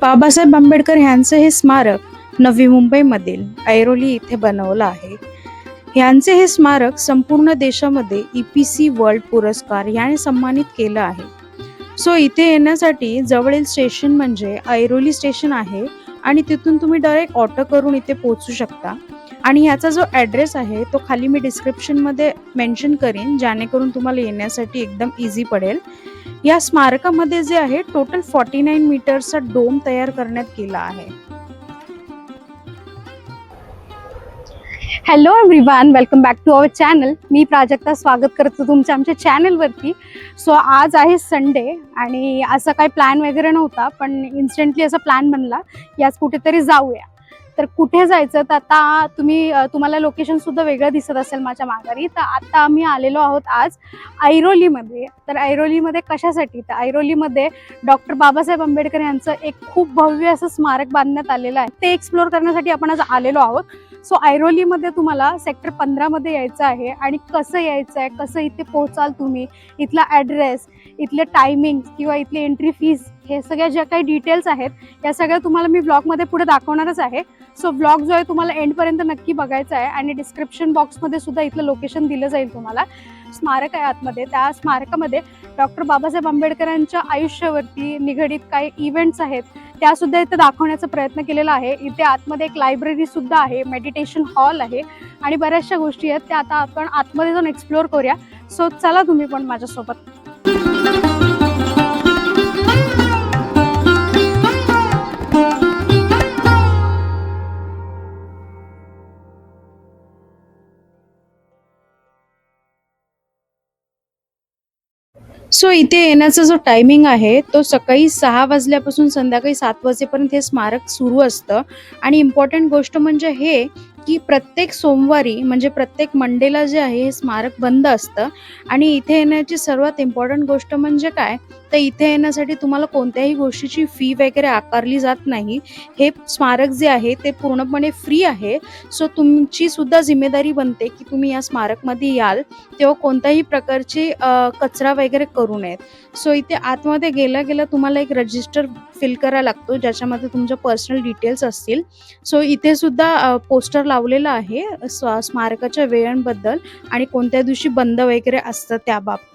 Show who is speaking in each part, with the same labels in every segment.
Speaker 1: बाबासाहेब आंबेडकर यांचं हे स्मारक नवी मुंबईमधील ऐरोली इथे बनवलं आहे. यांचे हे स्मारक संपूर्ण देशामध्ये EPC वर्ल्ड पुरस्कार याने सन्मानित केलं आहे. सो इथे येण्यासाठी जवळील स्टेशन म्हणजे ऐरोली स्टेशन आहे आणि तिथून तुम्ही डायरेक्ट ऑटो करून इथे पोहोचू शकता. आणि ह्याचा जो ॲड्रेस आहे तो खाली मी डिस्क्रिप्शनमध्ये मेन्शन करीन, जेणेकरून तुम्हाला येण्यासाठी एकदम इझी पडेल. या स्मारकामध्ये जे आहे टोटल 49 मीटरचा डोम तयार करण्यात केला आहे.
Speaker 2: Hello everyone, welcome back to our channel. मी प्राजक्ता स्वागत करतो तुमच्या आमच्या चॅनलवरती. सो आज आहे संडे आणि असं काही प्लॅन वगैरे नव्हता, पण इन्स्टंटली असा प्लॅन बनला की आज कुठेतरी जाऊया. तर कुठे जायचं तर आता तुम्हाला लोकेशन सुद्धा वेगळं दिसत असेल माझ्या माघारी. तर आता आम्ही आलेलो आहोत आज ऐरोलीमध्ये. तर ऐरोलीमध्ये कशासाठी, तर ऐरोलीमध्ये डॉक्टर बाबासाहेब आंबेडकर यांचं एक खूप भव्य असं स्मारक बांधण्यात आलेलं आहे. ते एक्सप्लोर करण्यासाठी आपण आज आलेलो आहोत. सो ऐरोलीमध्ये तुम्हाला सेक्टर 15 मध्ये यायचं आहे. आणि कसं यायचं आहे, कसं इथे पोहोचाल तुम्ही, इथला ॲड्रेस, इथले टायमिंग किंवा इथली एंट्री फीज, हे सगळ्या ज्या काही डिटेल्स आहेत या सगळ्या तुम्हाला मी ब्लॉगमध्ये पुढे दाखवणारच आहे. सो ब्लॉग जो आहे तुम्हाला एंडपर्यंत नक्की बघायचा आहे. आणि डिस्क्रिप्शन बॉक्समध्ये सुद्धा इथलं लोकेशन दिलं जाईल तुम्हाला. स्मारक आहे आतमध्ये. त्या स्मारकामध्ये डॉक्टर बाबासाहेब आंबेडकरांच्या आयुष्यावरती निगडीत काही इव्हेंट्स आहेत त्यासुद्धा इथे दाखवण्याचा प्रयत्न केलेला आहे. इथे आतमध्ये एक लायब्ररी सुद्धा आहे, मेडिटेशन हॉल आहे आणि बऱ्याचशा गोष्टी आहेत त्या आता आपण आतमध्ये जाऊन एक्सप्लोर करूया. सो चला तुम्ही पण माझ्यासोबत.
Speaker 1: सो इथे येण्याचा जो टायमिंग आहे तो सकाळी 6 वाजल्यापासून संध्याकाळी 7 वाजेपर्यंत हे स्मारक सुरू असतं. आणि इम्पॉर्टंट गोष्ट म्हणजे हे की प्रत्येक सोमवारी म्हणजे प्रत्येक मंडेला जे आहे हे स्मारक बंद असतं. आणि इथे येण्याची सर्वात इम्पॉर्टंट गोष्ट म्हणजे काय, तर इथे येण्यासाठी तुम्हाला कोणत्याही गोष्टीची फी वगैरे आकारली जात नाही. हे स्मारक जे आहे ते पूर्णपणे फ्री आहे. सो तुमची सुद्धा जिम्मेदारी बनते की तुम्ही या स्मारकमध्ये याल तेव्हा कोणत्याही प्रकारची कचरा वगैरे करू नयेत. सो इथे आतमध्ये गेल्या तुम्हाला एक रजिस्टर फिल करायला लागतो ज्याच्यामध्ये तुमच्या पर्सनल डिटेल्स असतील. सो इथे सुद्धा पोस्टर लावलेलं आहे स्मारकाच्या वेळांबद्दल आणि कोणत्या दिवशी बंद वगैरे असतं त्याबाबत.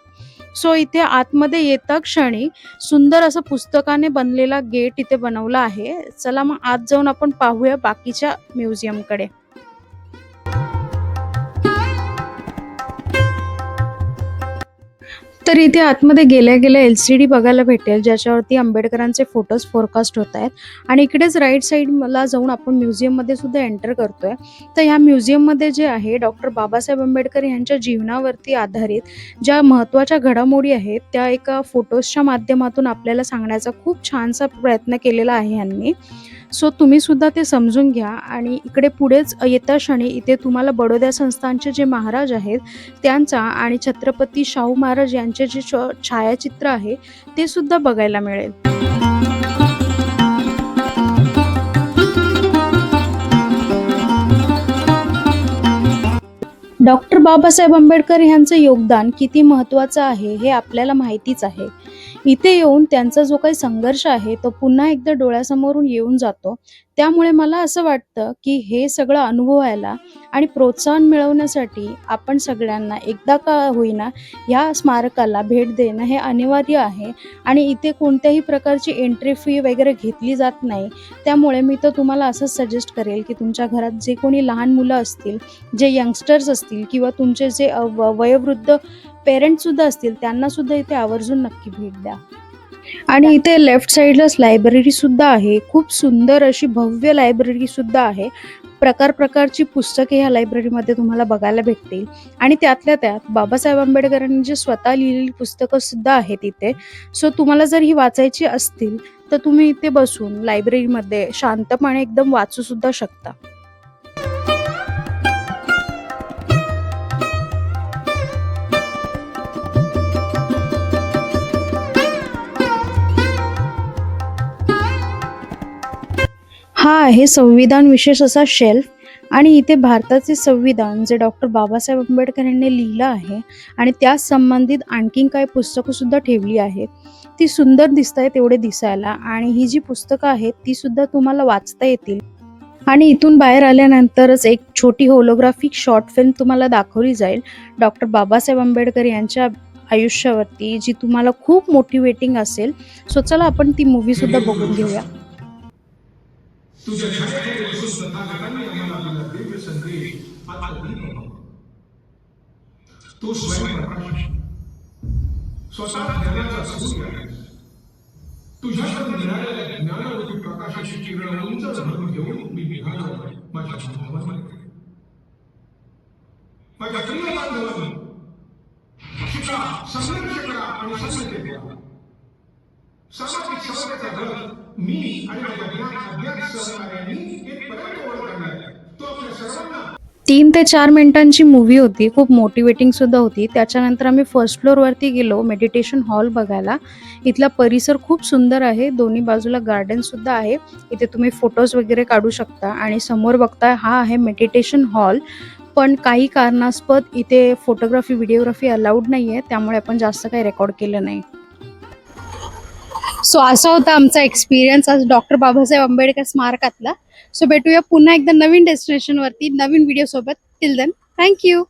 Speaker 1: सो इथे आतमध्ये येता क्षणी सुंदर असं पुस्तकाने बनलेला गेट इथे बनवला आहे. चला मग आत जाऊन आपण पाहूया बाकीच्या म्युझियमकडे. तर इथे आतमध्ये गेल्या LCD बघायला भेटेल ज्याच्यावरती आंबेडकरांचे फोटोज फोरकास्ट होत आहेत. आणि इकडेच राईट साईडला जाऊन आपण म्युझियममध्ये सुद्धा एंटर करतोय. तर ह्या म्युझियममध्ये जे आहे डॉक्टर बाबासाहेब आंबेडकर यांच्या जीवनावरती आधारित ज्या महत्त्वाच्या घडामोडी आहेत त्या एका फोटोजच्या माध्यमातून आपल्याला सांगण्याचा खूप छानसा प्रयत्न केलेला आहे यांनी. सो तुम्ही सुद्धा ते समजून घ्या. आणि इकडे पुढेच येता क्षणी इथे तुम्हाला बडोद्या संस्थानचे जे महाराज आहेत त्यांचा आणि छत्रपती शाहू महाराज यांचे जे छायाचित्र आहे ते सुद्धा बघायला मिळेल. डॉक्टर बाबासाहेब आंबेडकर यांचं योगदान किती महत्त्वाचं आहे हे आपल्याला माहितीच आहे. इथे येऊन त्यांचा जो काही संघर्ष आहे तो पुन्हा एकदा डोळ्यासमोरून येऊन जातो. त्यामुळे मला असं वाटतं की हे सगळं अनुभवायला आणि प्रोत्साहन मिळवण्यासाठी आपण सगळ्यांना एकदा का होईना ह्या स्मारकाला भेट देणं हे अनिवार्य आहे. आणि इथे कोणत्याही प्रकारची एंट्री फी वगैरे घेतली जात नाही. त्यामुळे मी तर तुम्हाला असंच सजेस्ट करेल की तुमच्या घरात जे कोणी लहान मुलं असतील, जे यंगस्टर्स असतील किंवा तुमचे जे वयोवृद्ध पेरेंट्ससुद्धा असतील त्यांना सुद्धा इथे आवर्जून नक्की भेट द्या. आणि इथे लेफ्ट साईडलाच लायब्ररी सुद्धा आहे. खूप सुंदर अशी भव्य लायब्ररी सुद्धा आहे. प्रकारची पुस्तके ह्या लायब्ररीमध्ये तुम्हाला बघायला भेटतील. आणि त्यातल्या त्यात बाबासाहेब आंबेडकरांनी जे स्वतः लिहिलेली पुस्तकं सुद्धा आहेत इथे. सो तुम्हाला जर ही वाचायची असतील तर तुम्ही इथे बसून लायब्ररीमध्ये शांतपणे एकदम वाचू सुद्धा शकता. हा आहे संविधान विशेष असा शेल्फ. आणि इथे भारताचे संविधान जे डॉक्टर बाबासाहेब आंबेडकर यांनी लिहिलं आहे आणि त्या संबंधित आणखीन काही पुस्तकं सुद्धा ठेवली आहेत. किती सुंदर दिसत तेवढे दिसायला. आणि ही जी पुस्तकं आहेत ती सुद्धा तुम्हाला वाचता येतील. आणि इथून बाहेर आल्यानंतरच एक छोटी होलोग्राफिक शॉर्ट फिल्म तुम्हाला दाखवली जाईल डॉक्टर बाबासाहेब आंबेडकर यांच्या आयुष्यावरती, जी तुम्हाला खूप मोटिवेटिंग असेल. सो चला आपण ती मूवी सुद्धा बघून घेऊया.
Speaker 3: तुझ्या छायाखेरील बसून तथागतांनी आम्हाला दिला दिव्य संदेश आता दीप भव. तू स्वयंप्रकाश, स्वतः ज्ञानाचा सूर्य आहेस. तुझ्याकडून मिळालेल्या ज्ञानरूपी प्रकाशाची किरण उंच भरून घेऊन मी निघालो माझ्या बांधवांमध्ये. माझ्या प्रिय बांधवांनी, शिका, संघर्ष करा आणि सत्यते द्या. सामाजिक समतेचा गट मी आणि माझ्या अज्ञात सहकार्यांनी एक पर्यंत ओळखलाय. तो आपल्या सर्वांना
Speaker 1: 3 ते 4 मिनिटांची मूवी होती. खूप मोटिवेटिंग सुद्धा होती. त्याच्यानंतर आम्ही फर्स्ट फ्लोअरवरती गेलो मेडिटेशन हॉल बघायला. इथला परिसर खूप सुंदर आहे. दोन्ही बाजूला गार्डन सुद्धा आहे. इथे तुम्ही फोटोज वगैरे काढू शकता. आणि समोर बघताय हा आहे मेडिटेशन हॉल. पण काही कारणास्पद इथे फोटोग्राफी व्हिडिओग्राफी अलाउड नाही आहे, त्यामुळे आपण जास्त काही रेकॉर्ड केलं नाही.
Speaker 2: सो असा होता आमचा एक्सपिरियन्स आज डॉक्टर बाबासाहेब आंबेडकर स्मारकातला. सो भेटूया पुन्हा एकदा नवीन डेस्टिनेशनवरती नवीन व्हिडिओ सोबत. Till then thank you.